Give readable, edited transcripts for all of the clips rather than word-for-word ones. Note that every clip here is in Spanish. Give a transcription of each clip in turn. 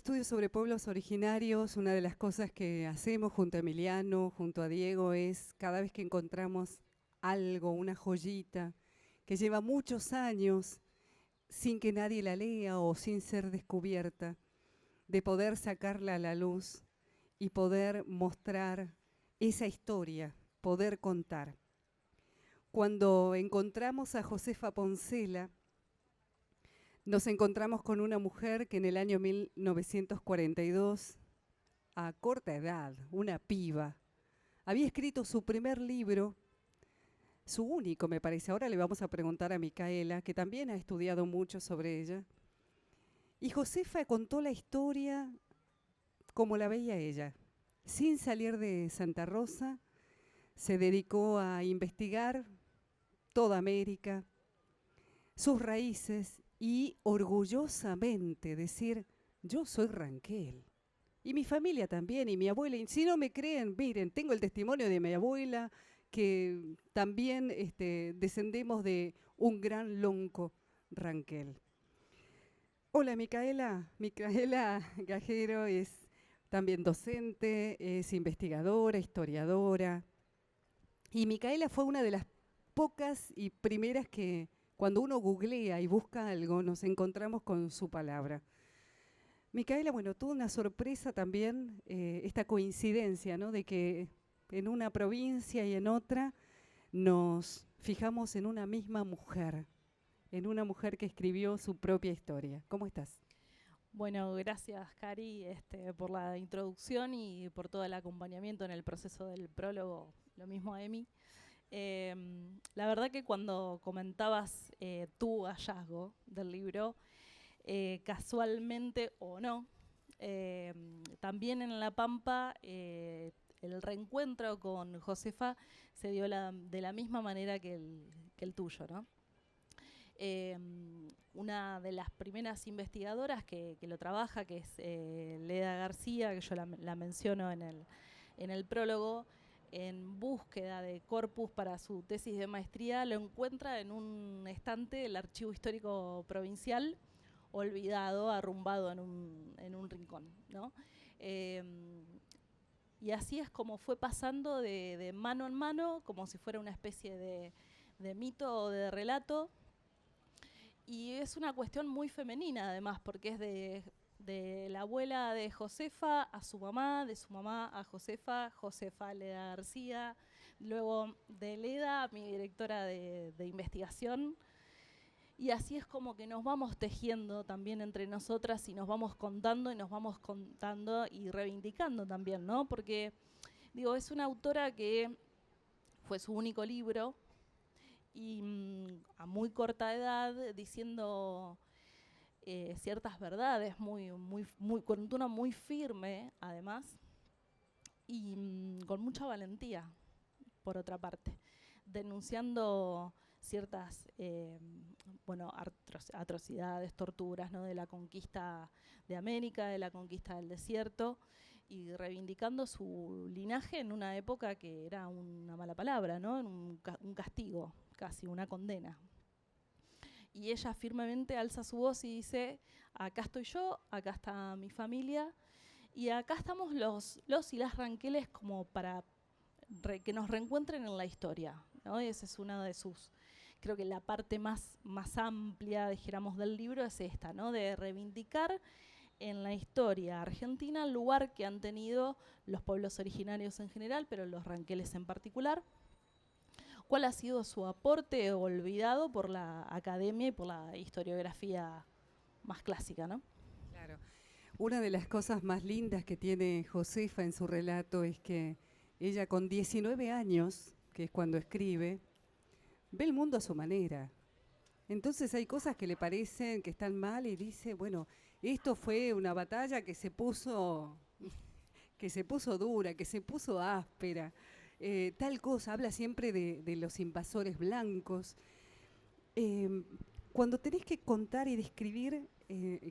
estudio sobre pueblos originarios, una de las cosas que hacemos junto a Emiliano, junto a Diego, es cada vez que encontramos algo, una joyita, que lleva muchos años sin que nadie la lea o sin ser descubierta, de poder sacarla a la luz y poder mostrar esa historia, poder contar. Cuando encontramos a Josefa Poncela, nos encontramos con una mujer que en el año 1942, a corta edad, una piba, había escrito su primer libro, su único me parece. Ahora le vamos a preguntar a Micaela, que también ha estudiado mucho sobre ella. Y Josefa contó la historia como la veía ella. Sin salir de Santa Rosa, se dedicó a investigar toda América, sus raíces y orgullosamente decir, yo soy Ranquel. Y mi familia también, y mi abuela. Y si no me creen, miren, tengo el testimonio de mi abuela, que también descendemos de un gran lonco Ranquel. Hola Micaela, Micaela Gajero es también docente, es investigadora, historiadora. Y Micaela fue una de las pocas y primeras que cuando uno googlea y busca algo, nos encontramos con su palabra. Micaela, bueno, tuvo una sorpresa también, esta coincidencia, ¿no? De que en una provincia y en otra nos fijamos en una misma mujer, en una mujer que escribió su propia historia. ¿Cómo estás? Bueno, gracias Cari por la introducción y por todo el acompañamiento en el proceso del prólogo, lo mismo a Emi. La verdad que cuando comentabas tu hallazgo del libro, casualmente o no, también en La Pampa el reencuentro con Josefa se dio de la misma manera que el tuyo, ¿no? Una de las primeras investigadoras que lo trabaja, que es Leda García, que yo la menciono en el prólogo, en búsqueda de corpus para su tesis de maestría, lo encuentra en un estante del Archivo Histórico Provincial, olvidado, arrumbado en un rincón, ¿no? Y así es como fue pasando de mano en mano, como si fuera una especie de mito o de relato. Y es una cuestión muy femenina además, porque es de la abuela de Josefa a su mamá, de su mamá a Josefa, Josefa a Leda García, luego de Leda a mi directora de investigación. Y así es como que nos vamos tejiendo también entre nosotras y nos vamos contando y reivindicando también, ¿no? Porque, digo, es una autora que fue su único libro, y a muy corta edad diciendo ciertas verdades con un tono muy firme además y con mucha valentía por otra parte, denunciando ciertas atrocidades, torturas, ¿no? De la conquista de América, de la conquista del desierto, y reivindicando su linaje en una época que era una mala palabra, ¿no? Un castigo, casi una condena. Y ella firmemente alza su voz y dice, acá estoy yo, acá está mi familia, y acá estamos los y las Ranqueles como para que nos reencuentren en la historia, ¿no? Y esa es una de sus, creo que la parte más amplia, dijéramos, del libro es esta, ¿no? De reivindicar en la historia argentina el lugar que han tenido los pueblos originarios en general, pero los Ranqueles en particular. ¿Cuál ha sido su aporte olvidado por la academia y por la historiografía más clásica, ¿no? Claro. Una de las cosas más lindas que tiene Josefa en su relato es que ella con 19 años, que es cuando escribe, ve el mundo a su manera. Entonces hay cosas que le parecen que están mal y dice, bueno, esto fue una batalla que se puso dura, que se puso áspera, tal cosa, habla siempre de los invasores blancos. Eh, Cuando tenés que contar y describir,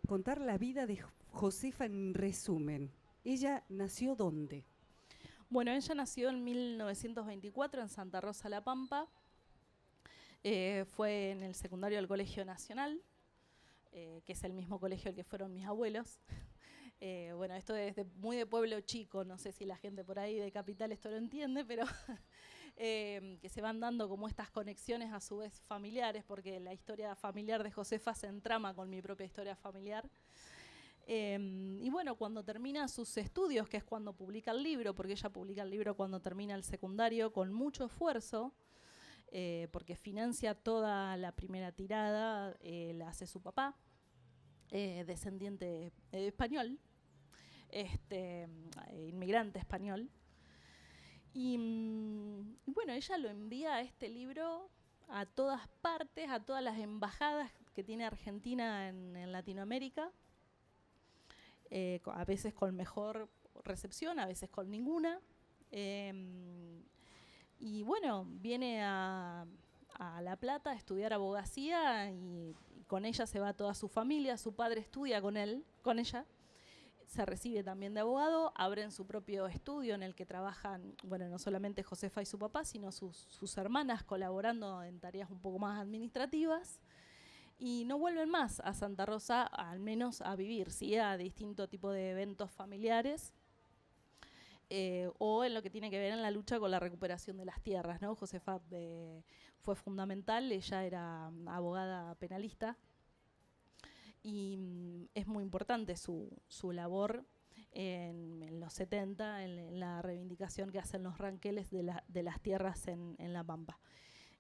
contar la vida de Josefa en resumen, ¿ella nació dónde? Bueno, ella nació en 1924 en Santa Rosa, La Pampa. Fue en el secundario del Colegio Nacional, que es el mismo colegio al que fueron mis abuelos. Bueno, esto es muy de pueblo chico, no sé si la gente por ahí de capital esto lo entiende, pero que se van dando como estas conexiones a su vez familiares, porque la historia familiar de Josefa se entrama con mi propia historia familiar. Y bueno, cuando termina sus estudios, que es cuando publica el libro, porque ella publica el libro cuando termina el secundario, con mucho esfuerzo, porque financia toda la primera tirada, la hace su papá, descendiente español, inmigrante español. Y bueno, ella lo envía a este libro a todas partes, a todas las embajadas que tiene Argentina en Latinoamérica, a veces con mejor recepción, a veces con ninguna. Y bueno, viene a La Plata a estudiar abogacía y con ella se va toda su familia. Su padre estudia con ella, se recibe también de abogado, abren su propio estudio en el que trabajan, bueno, no solamente Josefa y su papá, sino sus hermanas colaborando en tareas un poco más administrativas. Y no vuelven más a Santa Rosa, al menos a vivir, ¿sí? A distinto tipo de eventos familiares. O en lo que tiene que ver en la lucha con la recuperación de las tierras, ¿no? Josefa fue fundamental, ella era abogada penalista y es muy importante su labor en los 70, en la reivindicación que hacen los ranqueles de las tierras en La Pampa.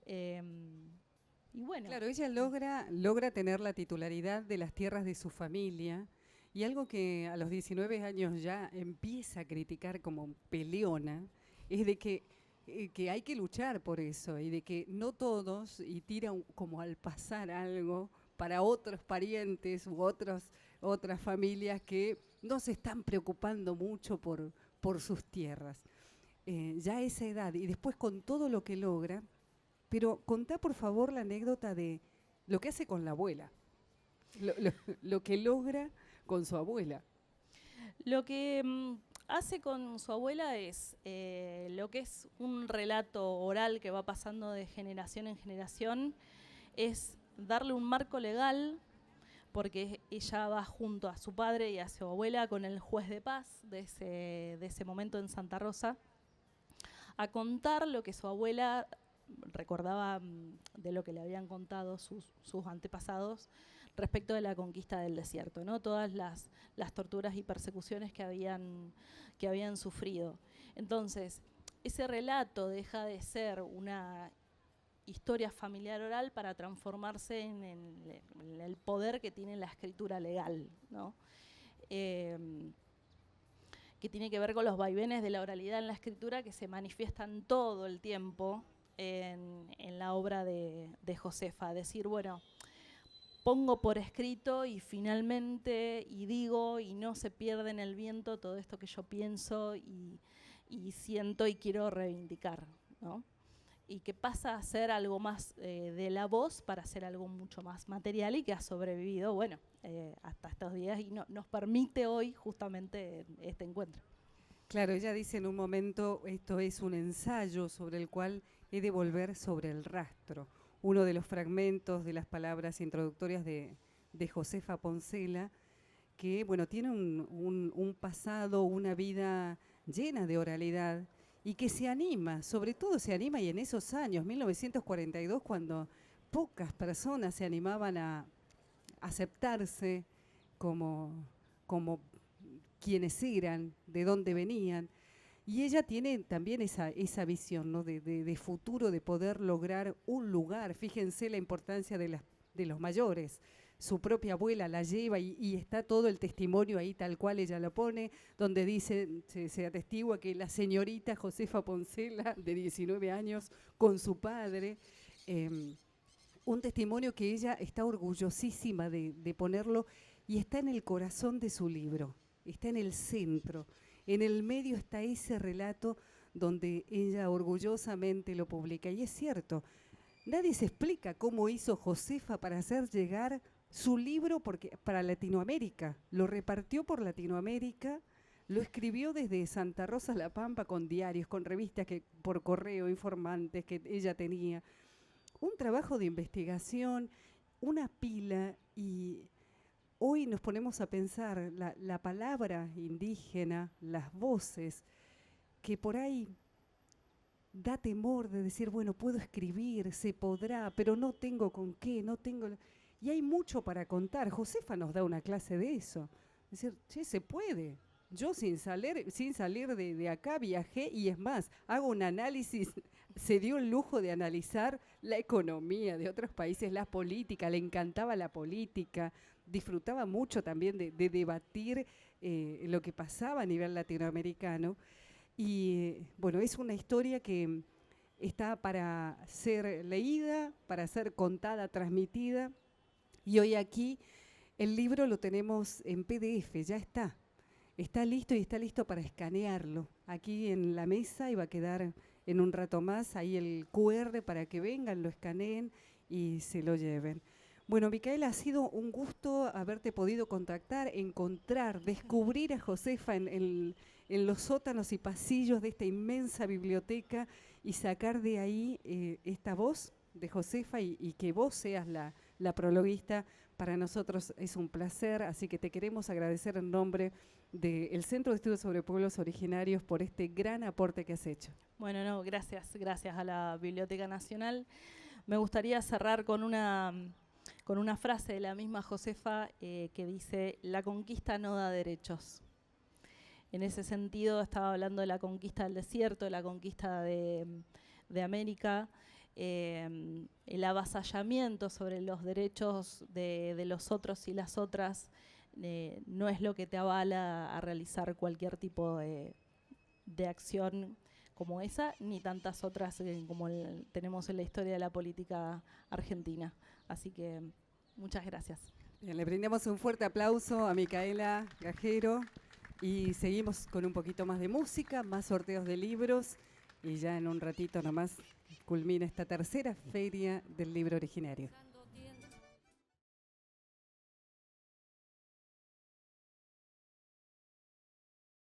Y bueno. Claro, ella logra tener la titularidad de las tierras de su familia, y algo que a los 19 años ya empieza a criticar como peleona es de que hay que luchar por eso y de que no todos, y tira como al pasar algo para otros parientes u otras familias que no se están preocupando mucho por sus tierras. Ya a esa edad y después con todo lo que logra, pero contá por favor la anécdota de lo que hace con la abuela, lo que logra con su abuela. Lo que hace con su abuela es lo que es un relato oral que va pasando de generación en generación, es darle un marco legal, porque ella va junto a su padre y a su abuela con el juez de paz de ese momento en Santa Rosa, a contar lo que su abuela recordaba de lo que le habían contado sus antepasados respecto de la conquista del desierto, ¿no? Todas las torturas y persecuciones que habían sufrido. Entonces, ese relato deja de ser una historia familiar oral para transformarse en el poder que tiene la escritura legal, ¿no? Que tiene que ver con los vaivenes de la oralidad en la escritura que se manifiestan todo el tiempo en la obra de Josefa. Decir, bueno, pongo por escrito y finalmente, y digo, y no se pierde en el viento todo esto que yo pienso y siento y quiero reivindicar, ¿no? Y que pasa a ser algo más de la voz para ser algo mucho más material y que ha sobrevivido, bueno, hasta estos días y nos permite hoy justamente este encuentro. Claro, ella dice en un momento, esto es un ensayo sobre el cual he de volver sobre el rastro. Uno de los fragmentos de las palabras introductorias de Josefa Poncela, que bueno, tiene un pasado, una vida llena de oralidad y que se anima, sobre todo se anima, y en esos años, 1942, cuando pocas personas se animaban a aceptarse como quienes eran, de dónde venían. Y ella tiene también esa visión, ¿no? de futuro, de poder lograr un lugar. Fíjense la importancia de los mayores. Su propia abuela la lleva y está todo el testimonio ahí tal cual ella lo pone, donde dice, se atestigua que la señorita Josefa Poncela, de 19 años, con su padre, un testimonio que ella está orgullosísima de ponerlo, y está en el corazón de su libro, está en el centro. En el medio está ese relato donde ella orgullosamente lo publica. Y es cierto, nadie se explica cómo hizo Josefa para hacer llegar su libro para Latinoamérica. Lo repartió por Latinoamérica, lo escribió desde Santa Rosa La Pampa con diarios, con revistas por correo, informantes que ella tenía. Un trabajo de investigación, una pila, y hoy nos ponemos a pensar la palabra indígena, las voces, que por ahí da temor de decir, bueno, puedo escribir, se podrá, pero no tengo con qué, no tengo... Y hay mucho para contar. Josefa nos da una clase de eso. Es decir, che, se puede. Yo sin salir de acá viajé y es más, hago un análisis, se dio el lujo de analizar la economía de otros países, la política, le encantaba la política, disfrutaba mucho también de debatir lo que pasaba a nivel latinoamericano. Y bueno, es una historia que está para ser leída, para ser contada, transmitida. Y hoy aquí el libro lo tenemos en PDF, ya está. Está listo y está listo para escanearlo. Aquí en la mesa y va a quedar en un rato más ahí el QR para que vengan, lo escaneen y se lo lleven. Bueno, Micaela, ha sido un gusto haberte podido contactar, encontrar, descubrir a Josefa en los sótanos y pasillos de esta inmensa biblioteca y sacar de ahí esta voz de Josefa y que vos seas la prologuista. Para nosotros es un placer, así que te queremos agradecer en nombre del Centro de Estudios sobre Pueblos Originarios por este gran aporte que has hecho. Bueno, no, gracias a la Biblioteca Nacional. Me gustaría cerrar con una frase de la misma Josefa que dice: la conquista no da derechos. En ese sentido estaba hablando de la conquista del desierto, de la conquista de América, el avasallamiento sobre los derechos de los otros y las otras no es lo que te avala a realizar cualquier tipo de acción como esa, ni tantas otras como tenemos en la historia de la política argentina. Así que muchas gracias. Bien, le brindamos un fuerte aplauso a Micaela Gajero y seguimos con un poquito más de música, más sorteos de libros y ya en un ratito nomás culmina esta tercera feria del libro originario.